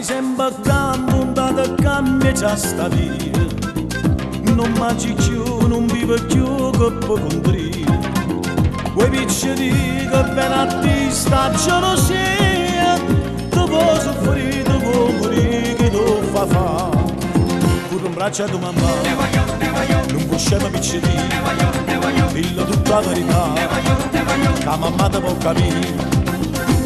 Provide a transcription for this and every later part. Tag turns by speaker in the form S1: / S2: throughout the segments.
S1: Stai sempre cambiando, cambia già sta via. Non mangi più, non vive più che può contare. Quei piccoli che ben a te sta gelosia, tu vuoi soffrire, tu vuoi morire, che tu fa fa. Pure un braccio a tua mamma, non può scema piccoli, dillo tutta la verità, che mamma ti può capire.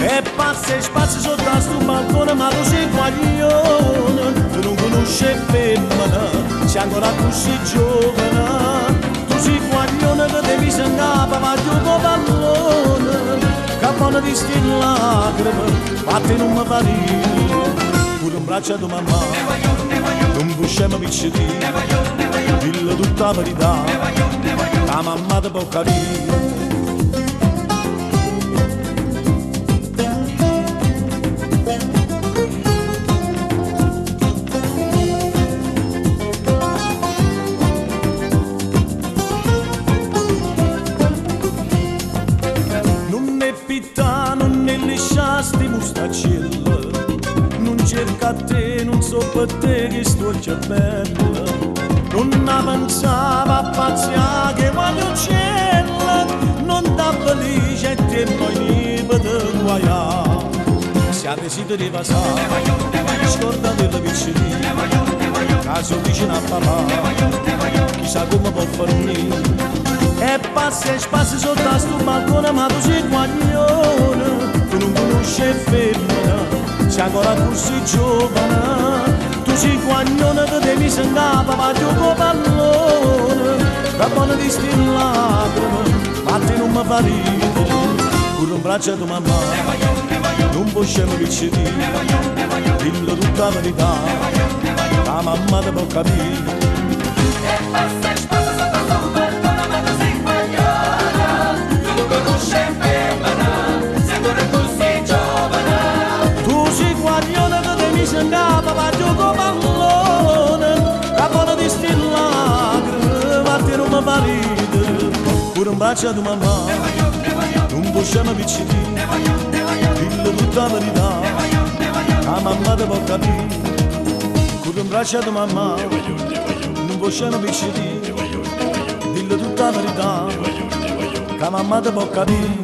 S1: E passa e spazio sotto a sto balcone, ma tu sei guaglione, tu non conosci femmina, sei ancora così giovane. Tu sei guaglione che devi sangare, ma tu tuo pallone, che buona di sti lacrime, ma te non mi fa ridere. Pure un braccio a tua mamma, non può scema piccoli, dillo tutta la verità, la mamma ti può capire. Non ne lisciasti mustacella, non cerca a te, non so per te che sto cervello. Non avanzava a pazzia che guagliocella, non da felice e te noi niente di guaia. Siate desideri passare, scordate le piccine, caso vicino a papà, chissà come può farmi. E passa e spazio sotto a sto balcone, ma tu sei guaglione, tu non conosci femmina, sei ancora così giovane. Tu sei guaglione che devi sangare, ma tu tuo pallone, che buona di sti lacrime, ma te non mi fa ridere. Pure un braccio a tua mamma, non può scemo piccoli, dillo tutta la verità, la mamma ti può capire.
S2: E passa e spazio sotto a sto balcone, ma tu sei guaglione, tu non conosci femmina, sei ancora così giovane.
S1: Tu sei guaglione che devi sangare, ma tu tuo pallone, che buona di sti lacrime, ma te non mi fa ridere. Pure un bacio a tua mamma, non può scema piccoli, dillo tutta la verità, la mamma ti può capire. Pure un braccio a tua mamma, non può scema piccoli, dillo tutta la verità, che mamma ti può capire.